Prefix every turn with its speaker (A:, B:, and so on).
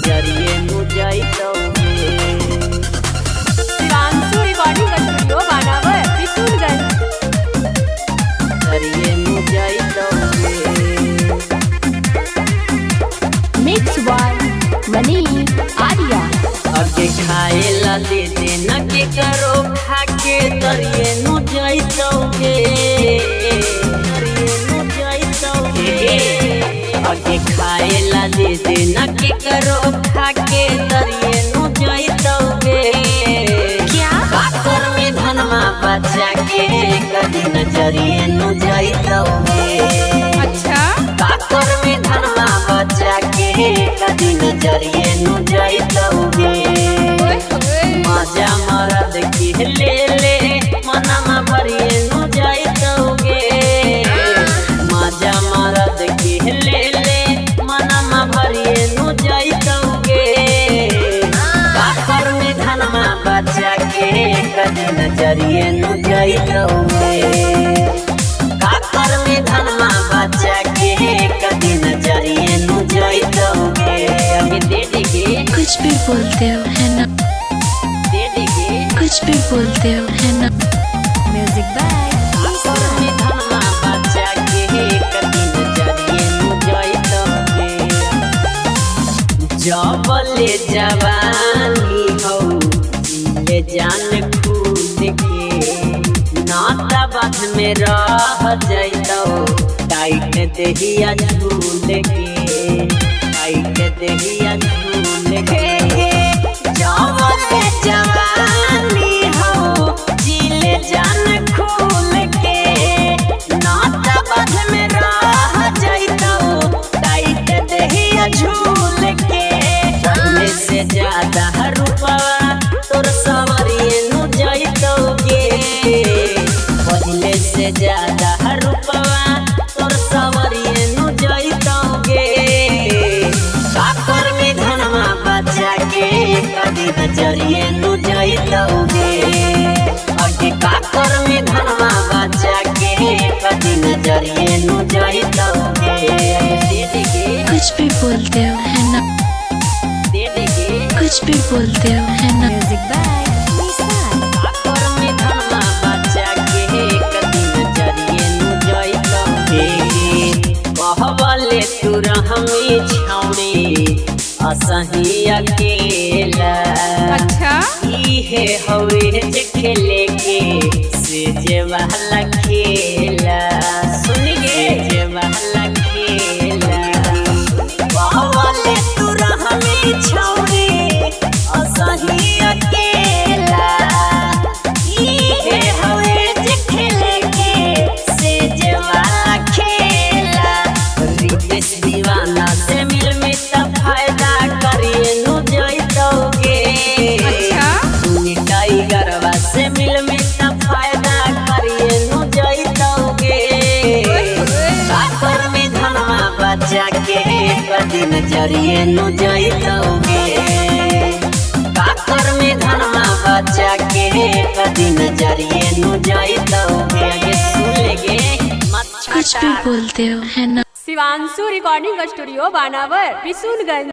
A: नजरिए नु जाइतौगे।
B: Shivanshu recording studio बानावर किशनगंज।
A: नजरिए नु जाइतौगे।
B: मिक्स बाय मनी आर्या।
A: आगे खाए ला दे देना के करो खाके तरिए नु जाइतौगे। आगे खाए ला दे देना के करो खाके तरिए नु जाइतौगे।
B: क्या
A: काकर में धनमा बचा के कदी नजरिए नु जाइतौगे।
B: अच्छा
A: काकर में धनमा बचा के कदी नजरिए नु जाइतौगे। मजा मरद के ले ले मनमा भरिए नु जाइतौगे। मजा मरद के ले ले मनमा भरिए नु जाइतौगे। काकर में धनमा बचा के कदी नजरिए नु जाइतौगे। काकर में धनमा बचा के कदी नजरिए नु जाइतौगे। अभी दे देगे
C: कुछ भी बोलते हो है ना,
A: दे देगे
C: कुछ भी बोलते हो है ना।
B: म्यूजिक बाय
A: काकर में धनमा बचा के कदी नजरिए नु जाइतौगे। जबले जवानी हो ये जान खुद के नाता बात में रह जाइतौ। टाइट देहिया झूल के, टाइट देहिया झूल के। जबले जवानी हो जिले जान खुल के नाता बात में रह जाइतौ। टाइट देहिया झूल के पहले से ज्यादा रुपवा तोर सवरिए नु जाइतौगे। पहले से ज्यादा रुपवा तोर सवरिए नु जाइतौगे। काकर में धनमा बचा के कदी नजरिए नु जाइतौगे। आगे काकर में धनमा बचा के कदी नजरिए नु जाइतौगे। दे देगे
C: कुछ भी बोलते हो है ना,
A: दे देगे
C: कुछ भी बोलते हो है ना।
B: म्यूजिक बाय निशान।
A: काकर में धनमा बचा के कदी नजरिए नु जाइतौगे। कहबले तू रहमी छौड़ी असही अकेला।
B: अच्छा
A: इहे हवे जे खेले के से जे वाला खेला। सुनिए जे वाला खेला। कहबले तू रहमी छौड़ी असही अकेला। इहे हवे जे खेले के से जे वाला खेला। रितेश दीवाना से मिल में तब फायदा करिए नु जाइतौगे।
B: अच्छा
A: सुनी टाइगरवा से मिल में तब फायदा करिए नु जाइतौगे। काकर में धनमा बचा के कदी नजरिए नु जाइतौगे। काकर में धनमा बचा के कदी नजरिए नु जाइतौगे। आगे सुन लेगे मत
C: कुछ भी बोलते हो है ना।
B: शिवांशु रिकॉर्डिंग स्टूडियो बानावर किशनगंज।